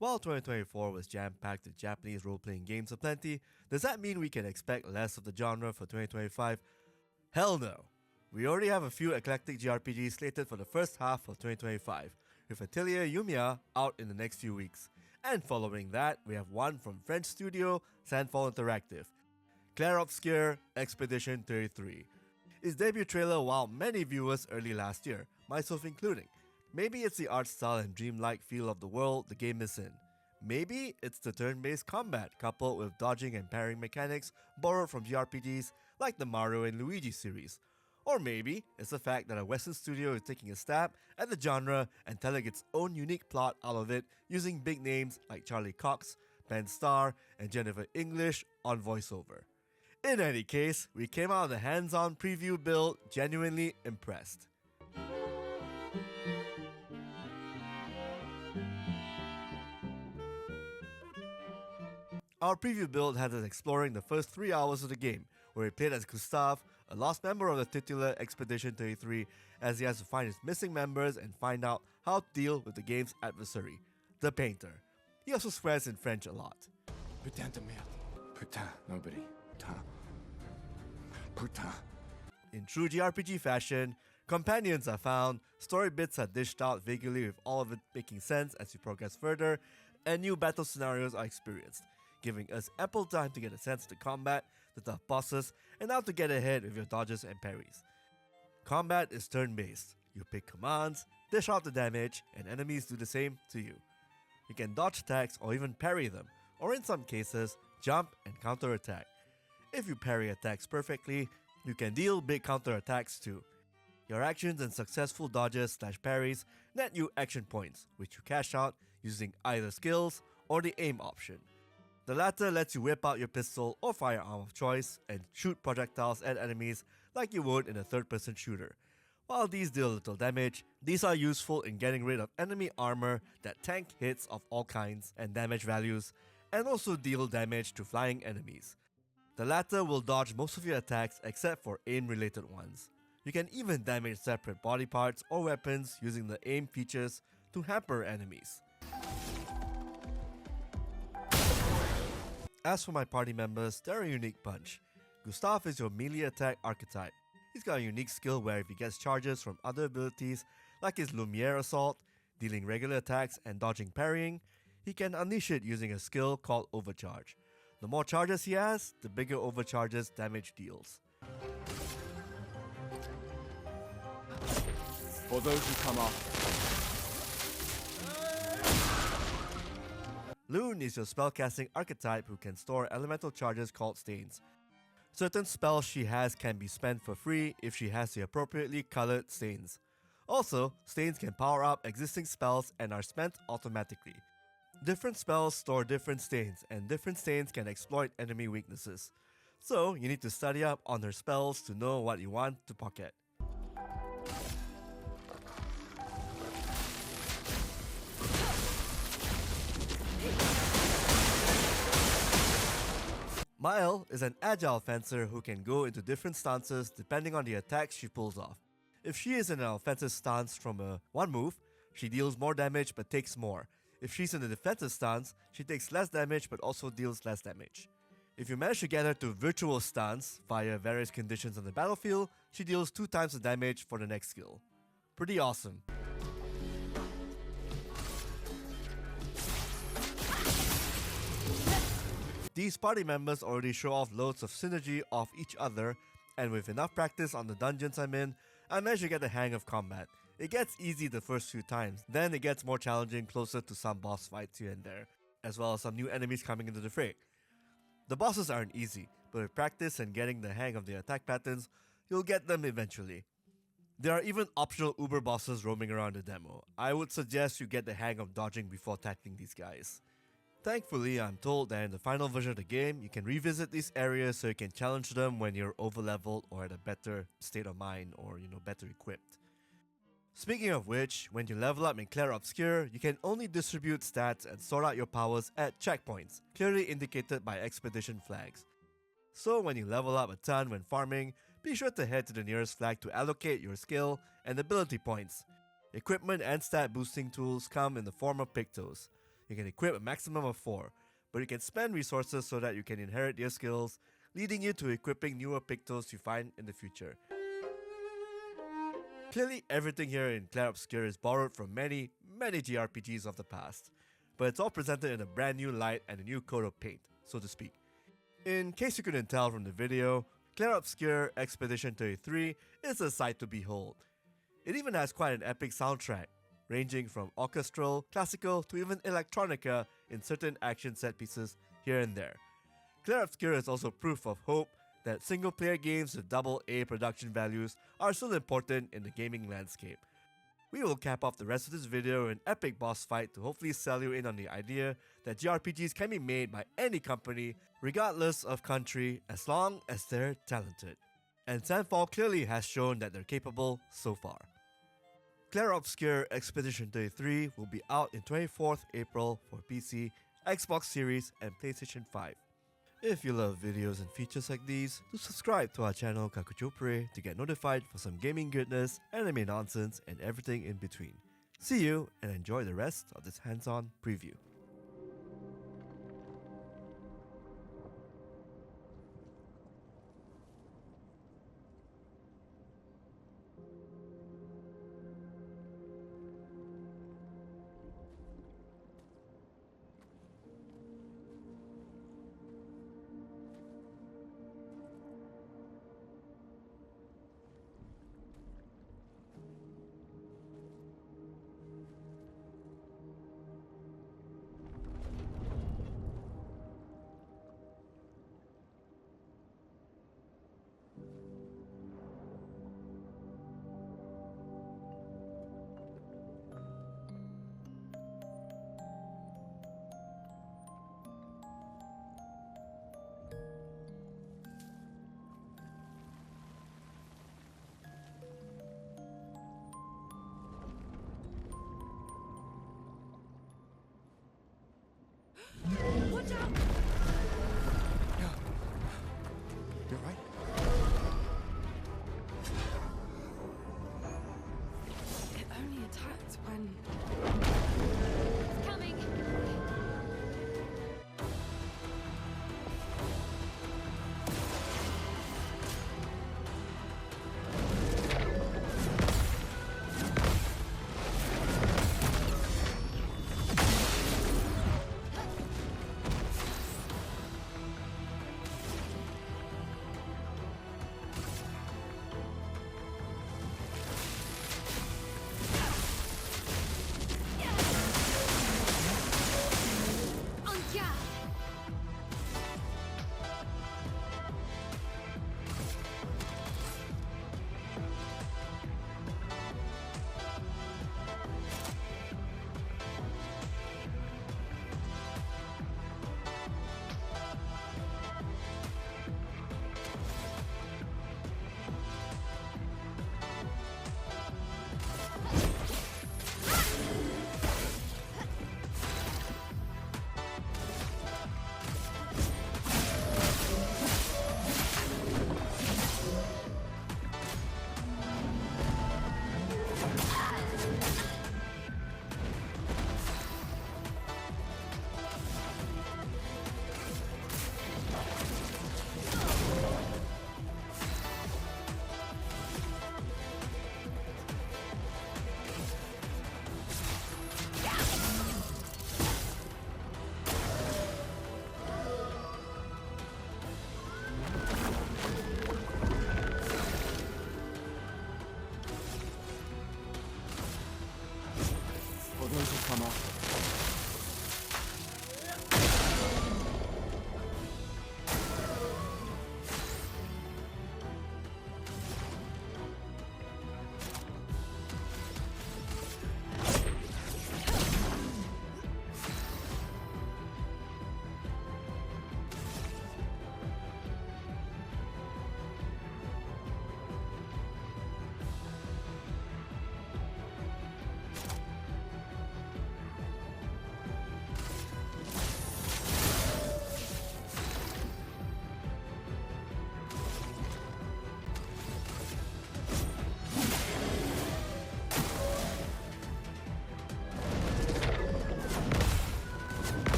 While 2024 was jam-packed with Japanese role-playing games aplenty, does that mean we can expect less of the genre for 2025? Hell no! We already have a few eclectic JRPGs slated for the first half of 2025, with Atelier Yumiya out in the next few weeks. And following that, we have one from French studio Sandfall Interactive, Clair Obscur Expedition 33. Its debut trailer wowed many viewers early last year, myself including. Maybe it's the art style and dreamlike feel of the world the game is in. Maybe it's the turn-based combat coupled with dodging and parrying mechanics borrowed from JRPGs like the Mario and Luigi series. Or maybe it's the fact that a Western studio is taking a stab at the genre and telling its own unique plot out of it using big names like Charlie Cox, Ben Starr, and Jennifer English on voiceover. In any case, we came out of the hands-on preview build genuinely impressed. Our preview build had us exploring the first 3 hours of the game, where we played as Gustav, a lost member of the titular Expedition 33, as he has to find his missing members and find out how to deal with the game's adversary, the Painter. He also swears in French a lot. Putain de merde. Putain, nobody. Putain. Putain. In true JRPG fashion, companions are found, story bits are dished out vaguely with all of it making sense as you progress further, and new battle scenarios are experienced, giving us ample time to get a sense of the combat, the tough bosses, and how to get ahead with your dodges and parries. Combat is turn-based. You pick commands, dish out the damage, and enemies do the same to you. You can dodge attacks or even parry them, or in some cases, jump and counter-attack. If you parry attacks perfectly, you can deal big counter-attacks too. Your actions and successful dodges/parries net you action points, which you cash out using either skills or the aim option. The latter lets you whip out your pistol or firearm of choice and shoot projectiles at enemies like you would in a third-person shooter. While these deal little damage, these are useful in getting rid of enemy armor that tank hits of all kinds and damage values, and also deal damage to flying enemies. The latter will dodge most of your attacks except for aim-related ones. You can even damage separate body parts or weapons using the aim features to hamper enemies. As for my party members, they're a unique bunch. Gustav is your melee attack archetype. He's got a unique skill where if he gets charges from other abilities, like his Lumiere Assault, dealing regular attacks and dodging parrying, he can unleash it using a skill called Overcharge. The more charges he has, the bigger overcharges damage deals. For those who come off. Lune is your spellcasting archetype who can store elemental charges called stains. Certain spells she has can be spent for free if she has the appropriately colored stains. Also, stains can power up existing spells and are spent automatically. Different spells store different stains, and different stains can exploit enemy weaknesses. So, you need to study up on her spells to know what you want to pocket. Mael is an agile fencer who can go into different stances depending on the attacks she pulls off. If she is in an offensive stance from a one move, she deals more damage but takes more. If she's in a defensive stance, she takes less damage but also deals less damage. If you manage to get her to virtual stance via various conditions on the battlefield, she deals 2 times the damage for the next skill. Pretty awesome. These party members already show off loads of synergy off each other, and with enough practice on the dungeons I'm in, I managed to get the hang of combat. It gets easy the first few times, then it gets more challenging closer to some boss fights here and there, as well as some new enemies coming into the fray. The bosses aren't easy, but with practice and getting the hang of their attack patterns, you'll get them eventually. There are even optional uber bosses roaming around the demo. I would suggest you get the hang of dodging before tackling these guys. Thankfully, I'm told that in the final version of the game, you can revisit these areas so you can challenge them when you're over-leveled or at a better state of mind or, better equipped. Speaking of which, when you level up in Clair Obscur, you can only distribute stats and sort out your powers at checkpoints, clearly indicated by expedition flags. So when you level up a ton when farming, be sure to head to the nearest flag to allocate your skill and ability points. Equipment and stat boosting tools come in the form of pictos. You can equip a maximum of 4, but you can spend resources so that you can inherit their skills, leading you to equipping newer pictos you find in the future. Clearly, everything here in Clair Obscur is borrowed from many JRPGs of the past, but it's all presented in a brand new light and a new coat of paint, so to speak. In case you couldn't tell from the video, Clair Obscur Expedition 33 is a sight to behold. It even has quite an epic soundtrack, ranging from orchestral, classical, to even electronica in certain action set pieces here and there. Clair Obscur is also proof of hope that single-player games with AA production values are still important in the gaming landscape. We will cap off the rest of this video with an epic boss fight to hopefully sell you in on the idea that JRPGs can be made by any company, regardless of country, as long as they're talented. And Sandfall clearly has shown that they're capable so far. Clair Obscur Expedition 33 will be out in 24th April for PC, Xbox Series, and PlayStation 5. If you love videos and features like these, do subscribe to our channel Kakuchopurei to get notified for some gaming goodness, anime nonsense, and everything in between. See you and enjoy the rest of this hands-on preview.